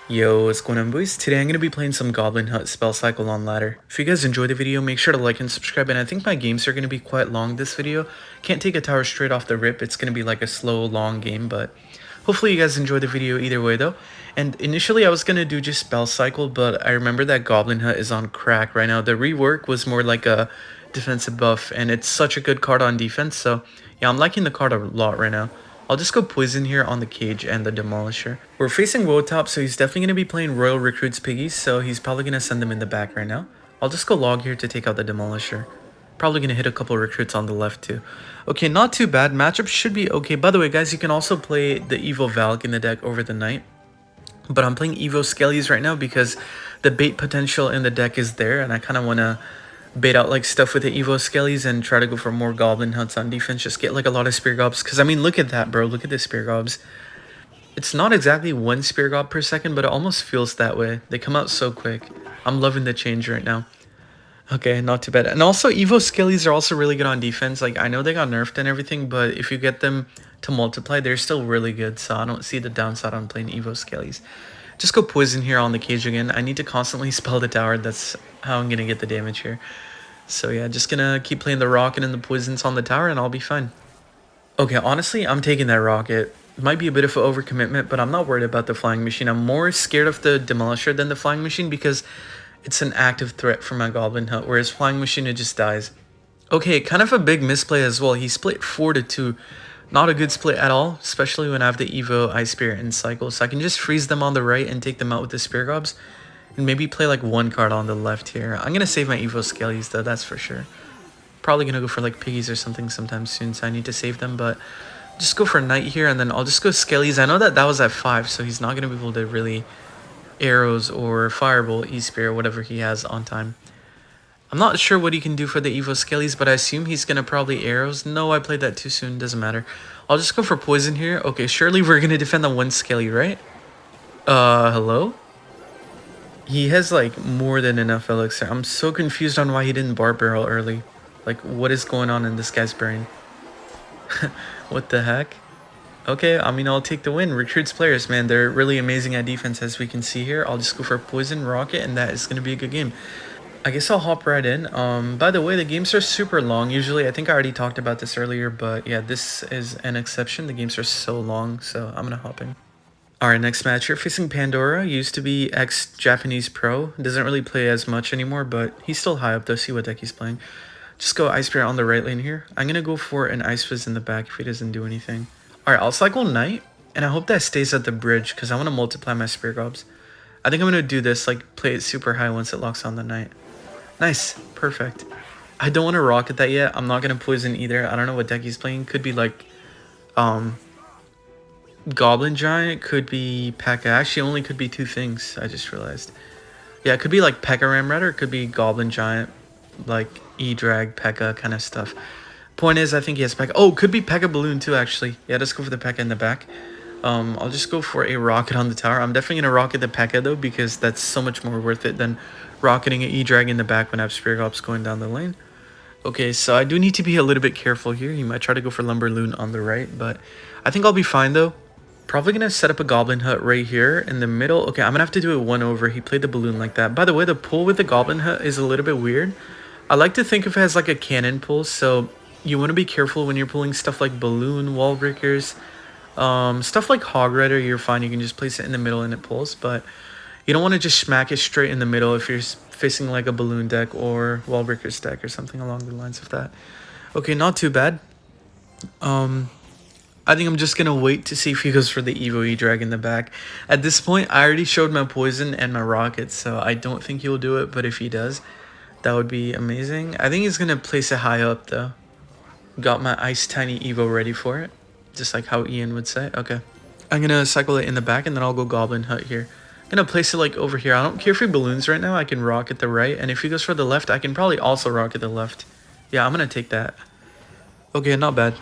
Yo, what's going on, boys? Today I'm going to be playing some Goblin Hut spell cycle on ladder. If you guys enjoyed the video, make sure to like and subscribe, and I think my games are going to be quite long this video. Can't take a tower straight off the rip, it's going to be like a slow, long game, but hopefully you guys enjoy the video either way though. And initially I was going to do just spell cycle, but I remember that Goblin Hut is on crack right now. The rework was more like a defensive buff, and it's such a good card on defense, so yeah, I'm liking the card a lot right now. I'll just go Poison here on the Cage and the Demolisher. We're facing Woe Top, so he's definitely going to be playing Royal Recruits Piggies, so he's probably going to send them in the back right now. I'll just go Log here to take out the Demolisher. Probably going to hit a couple recruits on the left too. Okay, not too bad. Matchup should be okay. By the way, guys, you can also play the Evo Valk in the deck over the night. But I'm playing Evo Skellies right now because the bait potential in the deck is there, and I kind of want to bait out like stuff with the Evo Skellies and try to go for more Goblin Huts on defense. Just get like a lot of Spear Gobs. Because I mean, look at that, bro. Look at the Spear Gobs. It's not exactly one Spear Gob per second, but it almost feels that way. They come out so quick. I'm loving the change right now. Okay, not too bad. And also, Evo Skellies are also really good on defense. Like, I know they got nerfed and everything, but if you get them to multiply, they're still really good. So I don't see the downside on playing Evo Skellies. Just go Poison here on the Cage again. I need to constantly spell the tower. That's how I'm going to get the damage here. So yeah, just going to keep playing the Rocket and the Poisons on the tower, and I'll be fine. Okay, honestly, I'm taking that Rocket. It might be a bit of an overcommitment, but I'm not worried about the Flying Machine. I'm more scared of the Demolisher than the Flying Machine because it's an active threat for my Goblin Hut, whereas Flying Machine, it just dies. Okay, kind of a big misplay as well. He split 4-2. Not a good split at all, especially when I have the Evo, Ice Spirit, and Cycle. So I can just freeze them on the right and take them out with the Spear Gobs. And maybe play like one card on the left here. I'm going to save my Evo Skellies though, that's for sure. Probably going to go for like Piggies or something sometime soon, so I need to save them. But just go for Knight here, and then I'll just go Skellies. I know that was at 5, so he's not going to be able to really arrows or Firebolt, E-Spear, whatever he has on time. I'm not sure what he can do for the Evo Skellies, but I assume he's going to probably arrows. No, I played that too soon. Doesn't matter. I'll just go for Poison here. Okay, surely we're going to defend the one Skelly, right? Hello? He has, like, more than enough elixir. I'm so confused on why he didn't Bar Barrel early. Like, what is going on in this guy's brain? What the heck? Okay, I mean, I'll take the win. Recruits players, man. They're really amazing at defense, as we can see here. I'll just go for Poison, Rocket, and that is going to be a good game. I guess I'll hop right in. By the way, the games are super long. Usually, I think I already talked about this earlier, but yeah, this is an exception. The games are so long, so I'm going to hop in. Alright, next match here, facing Pandora. Used to be ex-Japanese pro. Doesn't really play as much anymore, but he's still high up though. See what deck he's playing. Just go Ice Spirit on the right lane here. I'm going to go for an Ice Fizz in the back if he doesn't do anything. Alright, I'll cycle Knight, and I hope that stays at the bridge because I want to multiply my Spear Gobs. I think I'm going to do this, like play it super high once it locks on the Knight. Nice, perfect. I don't want to Rocket that yet. I'm not going to Poison either. I don't know what deck he's playing. Could be like, Goblin Giant, could be Pekka. Actually, only could be two things, I just realized. Yeah, it could be like Pekka Ramrat, or it could be Goblin Giant, like E-Drag, Pekka kind of stuff. Point is, I think he has Pekka. Oh, could be Pekka Balloon too, actually. Yeah, let's go for the Pekka in the back. I'll just go for a Rocket on the tower. I'm definitely going to Rocket the Pekka, though, because that's so much more worth it than rocketing an E-Drag in the back when I have Spear Gobs going down the lane. Okay, so I do need to be a little bit careful here. He might try to go for Lumberloon on the right, but I think I'll be fine, though. Probably going to set up a Goblin Hut right here in the middle. Okay, I'm going to have to do it 1 over. He played the Balloon like that. By the way, the pull with the Goblin Hut is a little bit weird. I like to think of it as like a cannon pull, so you want to be careful when you're pulling stuff like Balloon, Wall Breakers, stuff like Hog Rider. You're fine. You can just place it in the middle and it pulls, but you don't want to just smack it straight in the middle if you're facing like a Balloon deck or Wall Breakers deck or something along the lines of that. Okay, not too bad. I think I'm just going to wait to see if he goes for the Evo E-Drag in the back. At this point, I already showed my Poison and my Rocket, so I don't think he'll do it. But if he does, that would be amazing. I think he's going to place it high up, though. Got my Ice Tiny Evo ready for it, just like how Ian would say. Okay. I'm going to cycle it in the back, and then I'll go Goblin Hut here. I'm going to place it like over here. I don't care if he balloons right now. I can Rocket the right, and if he goes for the left, I can probably also Rocket the left. Yeah, I'm going to take that. Okay, not bad.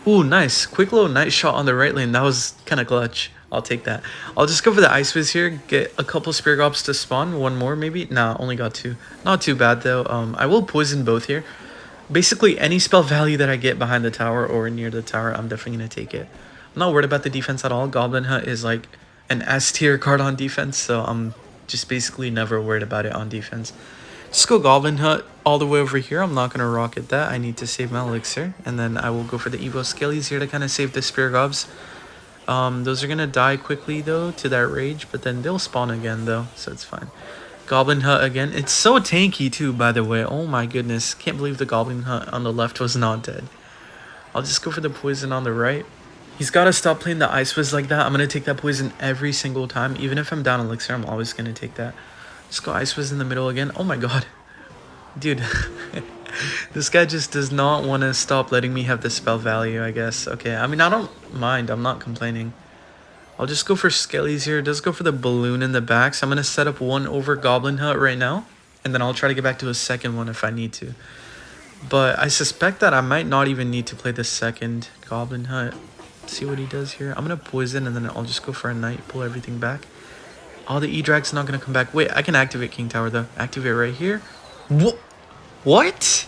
Ooh, nice. Quick little Night Shot on the right lane. That was kind of clutch. I'll take that. I'll just go for the Ice Fizz here. Get a couple Spear Gobs to spawn. One more, maybe? Nah, only got 2. Not too bad, though. I will Poison both here. Basically, any spell value that I get behind the tower or near the tower, I'm definitely going to take it. I'm not worried about the defense at all. Goblin Hut is, like, an S tier card on defense, so I'm just basically never worried about it on defense. Just go Goblin Hut all the way over here. I'm not going to rocket that. I need to save my elixir. And then I will go for the Evo Skellies here to kind of save the Spear Gobs. Those are going to die quickly, though, to that rage. But then they'll spawn again, though, so it's fine. Goblin Hut again. It's so tanky, too, by the way. Oh, my goodness. Can't believe the Goblin Hut on the left was not dead. I'll just go for the poison on the right. He's got to stop playing the Ice Fizz like that. I'm going to take that poison every single time. Even if I'm down elixir, I'm always going to take that. Just go Ice Fizz in the middle again. Oh my god. Dude. This guy just does not want to stop letting me have the spell value, I guess. Okay, I mean, I don't mind. I'm not complaining. I'll just go for Skellies here. It does go for the balloon in the back. So I'm going to set up one over Goblin Hut right now. And then I'll try to get back to a second one if I need to. But I suspect that I might not even need to play the second Goblin Hut. See what he does here. I'm going to poison and then I'll just go for a Knight. Pull everything back. Oh, the E-Drag's not going to come back. Wait, I can activate King Tower, though. Activate right here. What?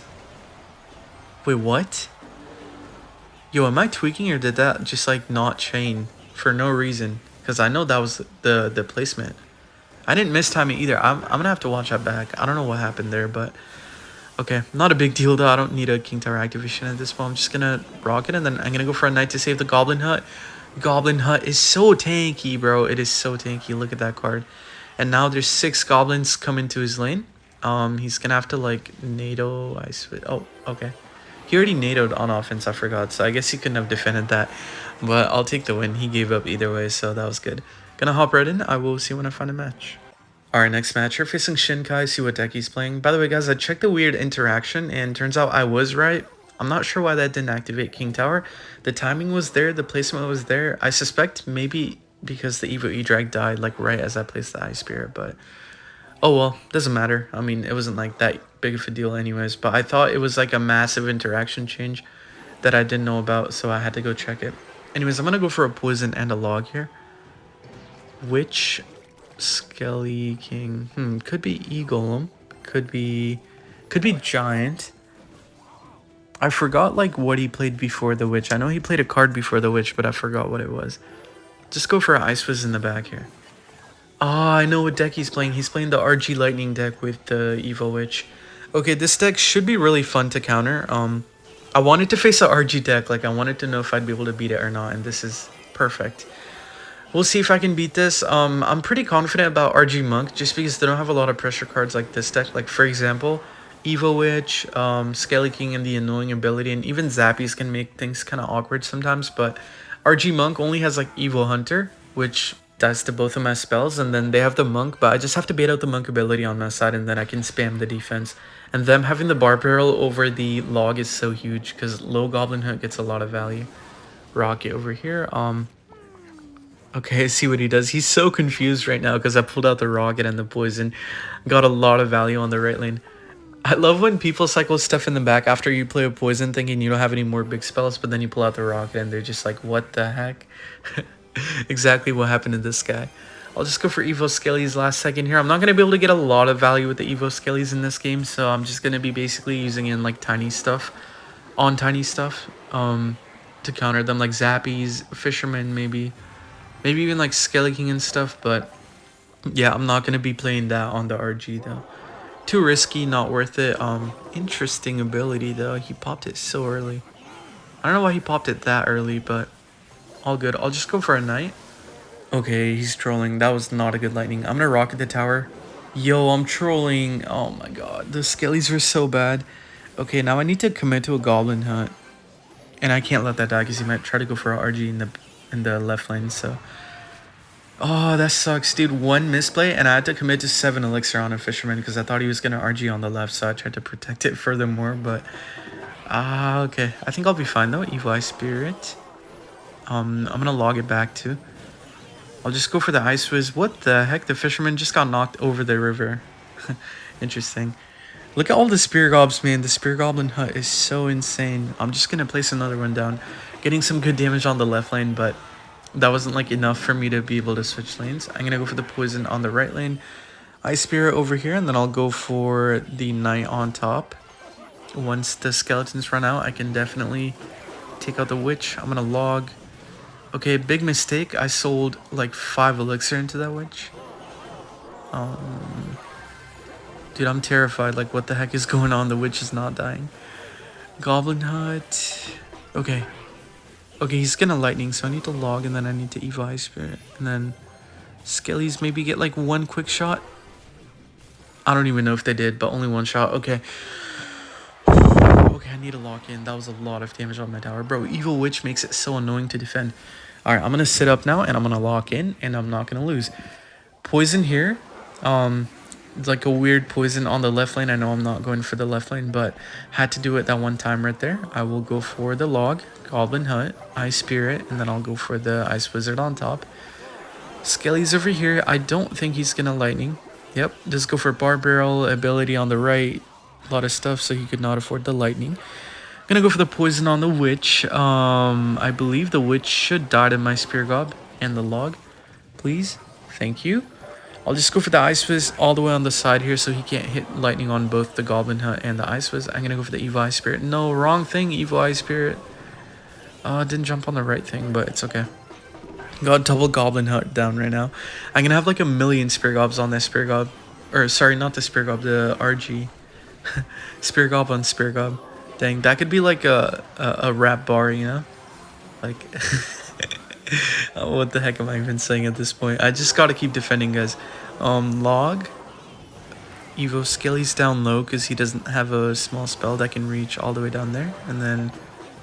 Wait, what? Yo, am I tweaking or did that just, like, not chain for no reason? Because I know that was the placement. I didn't mistime it either. I'm going to have to watch that back. I don't know what happened there, but... Okay, not a big deal, though. I don't need a King Tower activation at this point. I'm just going to rock it, and then I'm going to go for a Knight to save the Goblin Hut. Goblin Hut is so tanky, bro. It is so tanky. Look at that card. And now there's 6 goblins coming to his lane. He's gonna have to like NATO. Oh, okay. He already NATO'd on offense. I forgot. So I guess he couldn't have defended that. But I'll take the win. He gave up either way, so that was good. Gonna hop right in. I will see when I find a match. Alright, next match. We're facing Shinkai. See what deck he's playing. By the way, guys, I checked the weird interaction, and turns out I was right. I'm not sure why that didn't activate King Tower. The timing was there, the placement was there. I suspect maybe because the Evo E-Drag died like right as I placed the Ice Spirit, but oh well, doesn't matter. I mean, it wasn't like that big of a deal anyways, but I thought it was like a massive interaction change that I didn't know about, so I had to go check it. Anyways, I'm gonna go for a poison and a log here. Which Skelly King? Could be E-Golem, could be Giant. I forgot, like, what he played before the Witch. I know he played a card before the Witch, but I forgot what it was. Just go for an Ice Fizz in the back here. Ah, I know what deck he's playing. He's playing the RG Lightning deck with the Evil Witch. Okay, this deck should be really fun to counter. I wanted to face a RG deck. Like, I wanted to know if I'd be able to beat it or not, and this is perfect. We'll see if I can beat this. I'm pretty confident about RG Monk, just because they don't have a lot of pressure cards like this deck. Like, for example... Evo Witch, Skelly King, and the annoying ability, and even Zappies can make things kind of awkward sometimes, but RG Monk only has like Evo Hunter, which does to both of my spells, and then they have the Monk, but I just have to bait out the Monk ability on my side, and then I can spam the defense. And them having the Bar Barrel over the log is so huge, because low Goblin Hunt gets a lot of value. Rocket over here, okay, see what he does. He's so confused right now, because I pulled out the Rocket and the Poison. Got a lot of value on the right lane. I love when people cycle stuff in the back after you play a poison thinking you don't have any more big spells, but then you pull out the rocket and they're just like, what the heck? Exactly what happened to this guy. I'll just go for Evo Skellies last second here. I'm not going to be able to get a lot of value with the Evo Skellies in this game, so I'm just going to be basically using in like tiny stuff, to counter them, like Zappies, Fisherman maybe even like Skelly King and stuff, but yeah, I'm not going to be playing that on the RG though. Too risky, not worth it. Interesting ability though. He popped it so early. I don't know why he popped it that early, but all good. I'll just go for a Knight. Okay, he's trolling. That was not a good lightning. I'm gonna rocket the tower. Yo, I'm trolling. Oh my god, the Skellies were so bad. Okay, now I need to commit to a Goblin Hunt, and I can't let that die because he might try to go for a RG in the left lane. So. Oh, that sucks, dude. One misplay, and I had to commit to 7 elixir on a Fisherman because I thought he was going to RG on the left, so I tried to protect it furthermore, but... okay. I think I'll be fine, though. Evil Eye Spirit. I'm going to log it back, too. I'll just go for the Ice Fizz. What the heck? The Fisherman just got knocked over the river. Interesting. Look at all the Spear Gobs, man. The Spear Goblin Hut is so insane. I'm just going to place another one down. Getting some good damage on the left lane, but... that wasn't like enough for me to be able to switch lanes. I'm gonna go for the poison on the right lane, Ice Spirit over here, and then I'll go for the Knight on top. Once the skeletons run out, I can definitely take out the Witch. I'm gonna log. Okay, big mistake. I sold like 5 elixir into that witch. Dude, I'm terrified. Like, what the heck is going on? The witch is not dying. Goblin hut. Okay. Okay, he's gonna lightning, so I need to log, and then I need to Evo Eye Spirit. And then Skellies maybe get like 1 quick shot. I don't even know if they did, but only 1 shot. Okay. Okay, I need to lock in. That was a lot of damage on my tower. Bro, Evil Witch makes it so annoying to defend. Alright, I'm gonna sit up now, and I'm gonna lock in, and I'm not gonna lose. Poison here. It's like a weird poison on the left lane. I know I'm not going for the left lane, but had to do it that one time right there. I will go for the log, Goblin Hut, Ice Spirit, and then I'll go for the Ice Wizard on top. Skelly's over here. I don't think he's gonna lightning. Yep, just go for Bar Barrel, ability on the right, a lot of stuff, so he could not afford the lightning. Gonna go for the poison on the witch. I believe the witch should die to my Spear Gob and the log. Please, thank you. I'll just go for the Ice Fizz all the way on the side here so he can't hit lightning on both the Goblin Hut and the Ice Fizz. I'm going to go for the Evil Eye Spirit. No, wrong thing, Evil Eye Spirit. Didn't jump on the right thing, but it's okay. Got double Goblin Hut down right now. I'm going to have like a million Spear Gobs on this Spear Gob. Or, sorry, not the Spear Gob, the RG. Spear Gob on Spear Gob. Dang, that could be like a rap bar, you know? Like... what the heck am I even saying at this point? I just gotta keep defending, guys. Log. Evo Skelly's down low because he doesn't have a small spell that can reach all the way down there. And then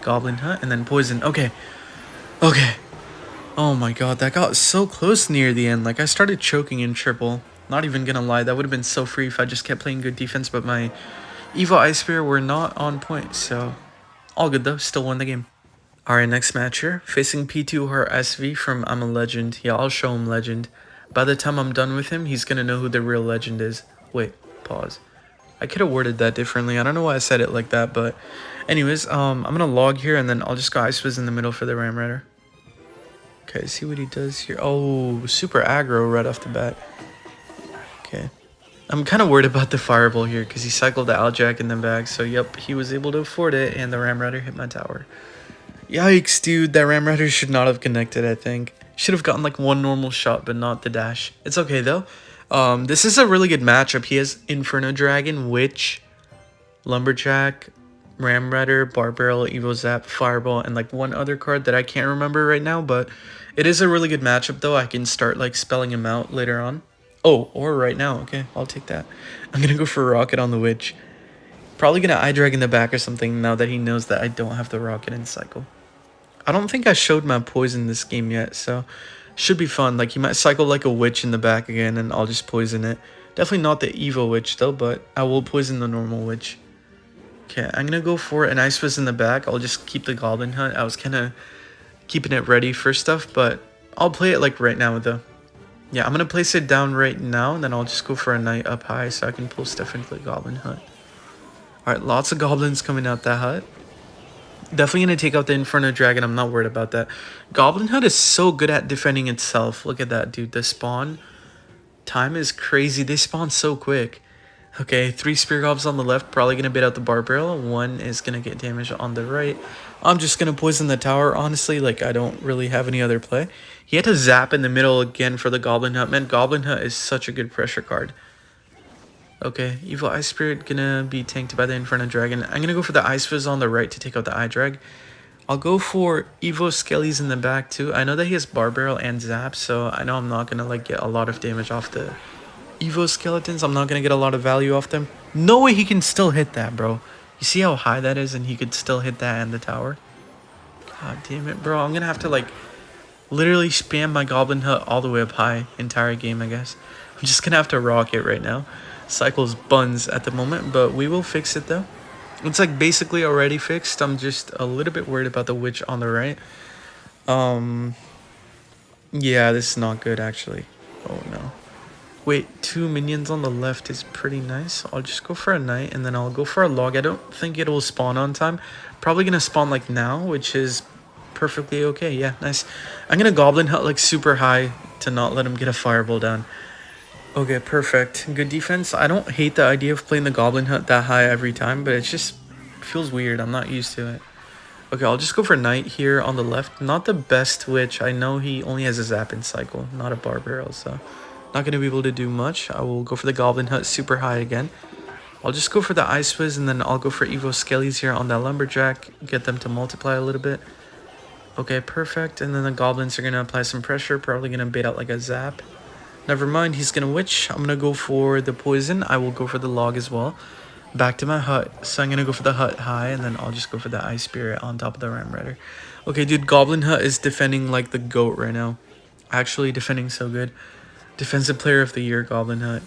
Goblin Hut and then Poison. Okay. Okay. Oh my god, that got so close near the end. Like, I started choking in triple. Not even gonna lie, that would have been so free if I just kept playing good defense, but my Evo Ice Spear were not on point, so all good though, still won the game. Alright, next match here. Facing P2RS SV from I'm a Legend. Yeah, I'll show him Legend. By the time I'm done with him, he's gonna know who the real Legend is. Wait, pause. I could have worded that differently. I don't know why I said it like that, but... Anyways, I'm gonna log here, and then I'll just go Ice Fizz in the middle for the Ram Rider. Okay, see what he does here. Oh, super aggro right off the bat. Okay. I'm kind of worried about the Fireball here, because he cycled the Aljack in the bag. So, yep, he was able to afford it, and the Ram Rider hit my tower. Yikes, dude, that Ram Rider should not have connected, I think. Should have gotten like 1 normal shot, but not the dash. It's okay, though. This is a really good matchup. He has Inferno Dragon, Witch, Lumberjack, Ram Rider, Bar Barrel, Evo Zap, Fireball, and like 1 other card that I can't remember right now, but it is a really good matchup, though. I can start like spelling him out later on. Oh, or right now. Okay, I'll take that. I'm going to go for Rocket on the Witch. Probably going to Eye Drag in the back or something now that he knows that I don't have the Rocket in cycle. I don't think I showed my poison this game yet, so should be fun. Like, he might cycle like a witch in the back again, and I'll just poison it. Definitely not the Evo Witch, though, but I will poison the normal witch. Okay, I'm going to go for an Ice Fizz in the back. I'll just keep the Goblin Hunt. I was kind of keeping it ready for stuff, but I'll play it, like, right now, though. Yeah, I'm going to place it down right now, and then I'll just go for a Knight up high so I can pull stuff into the Goblin Hunt. Alright, lots of Goblins coming out that hut. Definitely going to take out the Inferno Dragon. I'm not worried about that. Goblin Hut is so good at defending itself. Look at that, dude. The spawn time is crazy. They spawn so quick. Okay, 3 Spear Gobs on the left. Probably going to bait out the Bar Barrel. 1 is going to get damage on the right. I'm just going to poison the tower. Honestly, like, I don't really have any other play. He had to zap in the middle again for the Goblin Hut. Man, Goblin Hut is such a good pressure card. Okay, Evil Ice Spirit gonna be tanked by the Inferno Dragon. I'm gonna go for the Ice Fizz on the right to take out the Eye Drag. I'll go for Evo Skellies in the back too. I know that he has Bar Barrel and Zap, so I know I'm not gonna like get a lot of damage off the Evo Skeletons. I'm not gonna get a lot of value off them. No way he can still hit that, bro. You see how high that is, and he could still hit that and the tower? God damn it, bro. I'm gonna have to like literally spam my Goblin Hut all the way up high entire game, I guess. I'm just gonna have to rock it right now. Cycles buns at the moment, but we will fix it though. It's like basically already fixed. I'm just a little bit worried about the witch on the right. Yeah, this is not good actually. Oh no. Wait, 2 minions on the left is pretty nice. I'll just go for a Knight and then I'll go for a log. I don't think it will spawn on time. Probably gonna spawn like now, which is perfectly okay. Yeah, nice. I'm gonna Goblin Hut like super high to not let him get a Fireball down. Okay, perfect. Good defense. I don't hate the idea of playing the Goblin Hut that high every time, but it just feels weird. I'm not used to it. Okay, I'll just go for Knight here on the left. Not the best Witch. I know he only has a Zap in cycle, not a Bar Barrel, so not going to be able to do much. I will go for the Goblin Hut super high again. I'll just go for the Ice Whiz, and then I'll go for Evo Skellies here on that Lumberjack. Get them to multiply a little bit. Okay, perfect. And then the Goblins are going to apply some pressure. Probably going to bait out like a Zap. Never mind, he's going to Witch. I'm going to go for the Poison. I will go for the Log as well. Back to my Hut. So I'm going to go for the Hut high, and then I'll just go for the Ice Spirit on top of the Ram Rider. Okay, dude, Goblin Hut is defending like the GOAT right now. Actually defending so good. Defensive Player of the Year, Goblin Hut.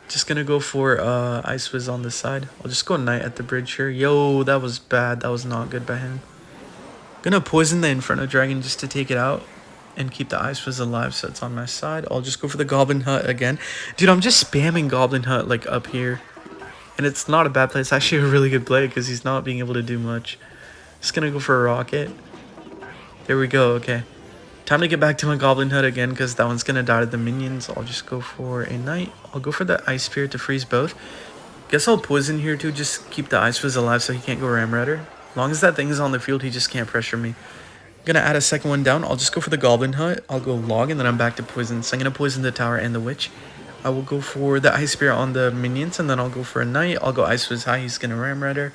Just gonna go for Ice Whiz on the side. I'll just go Knight at the bridge here. Yo, that was bad. That was not good by him. Gonna poison the Inferno Dragon just to take it out and keep the Ice Whiz alive so it's on my side. I'll just go for the Goblin Hut again. Dude, I'm just spamming Goblin Hut like up here. And it's not a bad play. It's actually a really good play because he's not being able to do much. Just gonna go for a Rocket. There we go, okay. Time to get back to my Goblin Hut again because that one's going to die to the minions. I'll just go for a Knight. I'll go for the Ice Spirit to freeze both. Guess I'll Poison here too, just keep the Ice Fizz alive so he can't go Ram Rider. As long as that thing is on the field, he just can't pressure me. Gonna add a second one down. I'll just go for the Goblin Hut. I'll go Log, and then I'm back to Poison. So I'm going to Poison the Tower and the Witch. I will go for the Ice Spirit on the minions, and then I'll go for a Knight. I'll go Ice Fizz high. He's going to Ram Rider.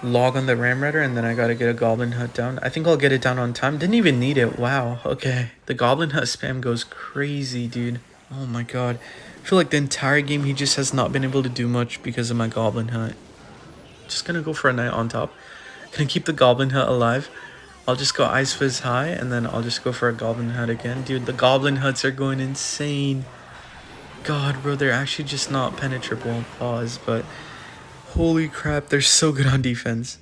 Log on the Ram Rider, and then I gotta get a Goblin Hut down. I think I'll get it down on time. Didn't even need it. Wow, okay. The Goblin Hut spam goes crazy, dude. Oh my god. I feel like the entire game he just has not been able to do much because of my Goblin Hut. Just gonna go for a Knight on top. Gonna keep the Goblin Hut alive. I'll just go Ice Fizz high, and then I'll just go for a Goblin Hut again. Dude, the Goblin Huts are going insane. God, bro, they're actually just not penetrable. Pause, but... holy crap, they're so good on defense.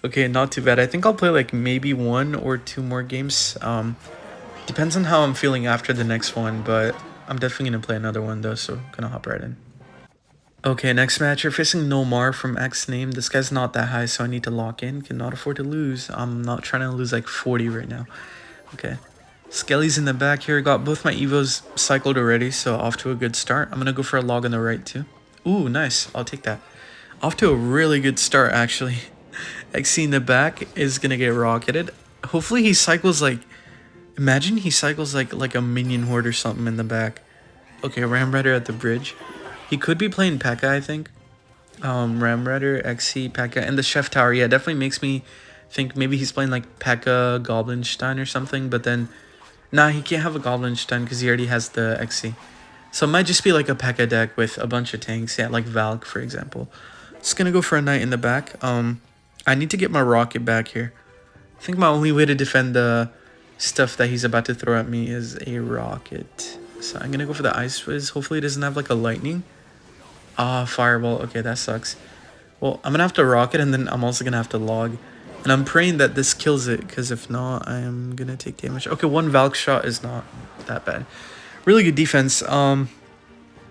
Okay, not too bad. I think I'll play like maybe 1 or 2 more games. Depends on how I'm feeling after the next one, but I'm definitely going to play another one though, so gonna hop right in. Okay, next match, you're facing Nomar from X name. This guy's not that high, so I need to lock in. Cannot afford to lose. I'm not trying to lose like 40 right now. Okay. Skelly's in the back here. Got both my Evos cycled already, so off to a good start. I'm going to go for a Log on the right too. Ooh, nice. I'll take that. Off to a really good start, actually. XC in the back is going to get rocketed. Hopefully he cycles like... imagine he cycles like a minion horde or something in the back. Okay, Ram Rider at the bridge. He could be playing Pekka, I think. Ram Rider, XC, Pekka, and the Chef Tower. Yeah, definitely makes me think maybe he's playing like Pekka, Goblinstein or something. But then, nah, he can't have a Goblinstein because he already has the XC. So it might just be like a Pekka deck with a bunch of tanks. Yeah, like Valk, for example. Just gonna go for a Knight in the back. I need to get my Rocket back here. I think my only way to defend the stuff that he's about to throw at me is a Rocket. So I'm gonna go for the Ice Whiz. Hopefully it doesn't have like a Lightning. Ah, Fireball. Okay, that sucks. Well, I'm gonna have to Rocket, and then I'm also gonna have to Log. And I'm praying that this kills it, because if not, I am gonna take damage. Okay, 1 Valk shot is not that bad. Really good defense.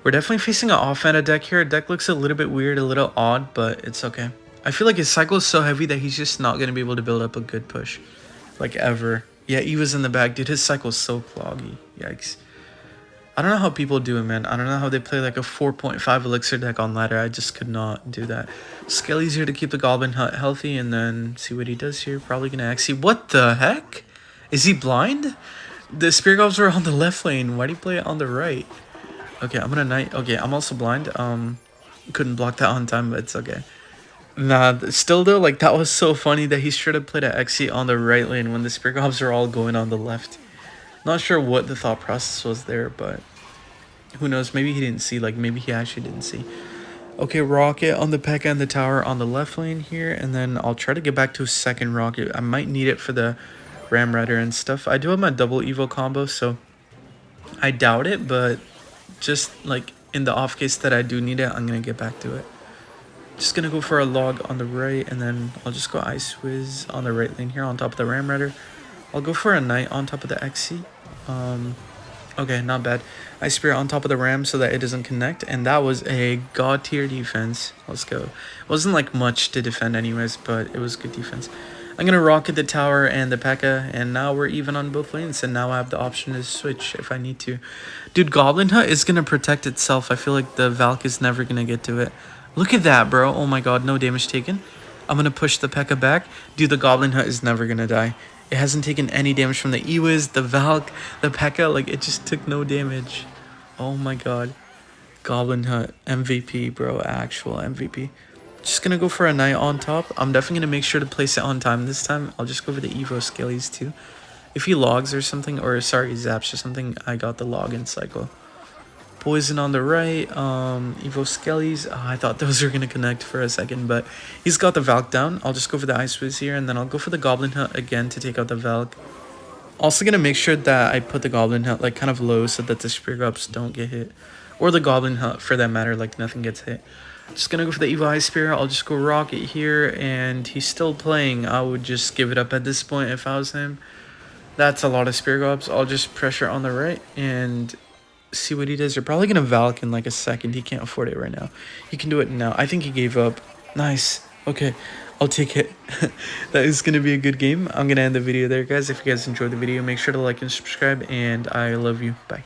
We're definitely facing an off-meta deck here. Deck looks a little bit weird, a little odd, but it's okay. I feel like his cycle is so heavy that he's just not gonna be able to build up a good push. Like, ever. Yeah, he was in the back. Dude, his cycle is so cloggy. Yikes. I don't know how people do it, man. I don't know how they play like a 4.5 elixir deck on ladder. I just could not do that. Skelly's here to keep the Goblin Hut healthy and then see what he does here. Probably going to XC. What the heck? Is he blind? The Spear Gobs are on the left lane. Why do you play it on the right? Okay, I'm going to Knight. Okay, I'm also blind. Couldn't block that on time, but it's okay. Nah, still though, like that was so funny that he should have played an XC on the right lane when the Spear Gobs are all going on the left. Not sure what the thought process was there, but who knows? Maybe he didn't see. Like, maybe he actually didn't see. Okay, Rocket on the Pekka and the tower on the left lane here. And then I'll try to get back to a second Rocket. I might need it for the Ram Rider and stuff. I do have my double Evo combo, so I doubt it. But just, like, in the off case that I do need it, I'm going to get back to it. Just going to go for a Log on the right. And then I'll just go Ice Whiz on the right lane here on top of the Ram Rider. I'll go for a Knight on top of the XC. Okay, not bad. Ice Spirit on top of the Ram so that it doesn't connect. And that was a god tier defense. Let's go. It wasn't like much to defend anyways, but it was good defense. I'm going to Rocket the tower and the Pekka. And now we're even on both lanes. And now I have the option to switch if I need to. Dude, Goblin Hut is going to protect itself. I feel like the Valk is never going to get to it. Look at that, bro. Oh my god, no damage taken. I'm gonna push the Pekka back. Dude, the Goblin Hut is never gonna die. It hasn't taken any damage from the Ewiz, the Valk, the Pekka. Like, it just took no damage. Oh my god. Goblin Hut, MVP, bro. Actual MVP. Just gonna go for a Knight on top. I'm definitely gonna make sure to place it on time this time. I'll just go for the Evo Skellies too. If he logs or something, or sorry, zaps or something, I got the login cycle. Poison on the right, Evo Skellies. Oh, I thought those were gonna connect for a second, but he's got the Valk down. I'll just go for the Ice Whiz here, and then I'll go for the Goblin Hut again to take out the Valk. Also gonna make sure that I put the Goblin Hut like kind of low so that the Spear Grubs don't get hit. Or the Goblin Hut for that matter, like nothing gets hit. Just gonna go for the Evo Ice Spear. I'll just go Rocket here, and he's still playing. I would just give it up at this point if I was him. That's a lot of Spear Grubs. I'll just pressure on the right and see what he does. You're probably gonna Valk in like a second. He can't afford it right now. He can do it now. I think he gave up. Nice. Okay, I'll take it. That is gonna be a good game. I'm gonna end the video there, guys. If you guys enjoyed the video, make sure to like and subscribe, and I love you. Bye.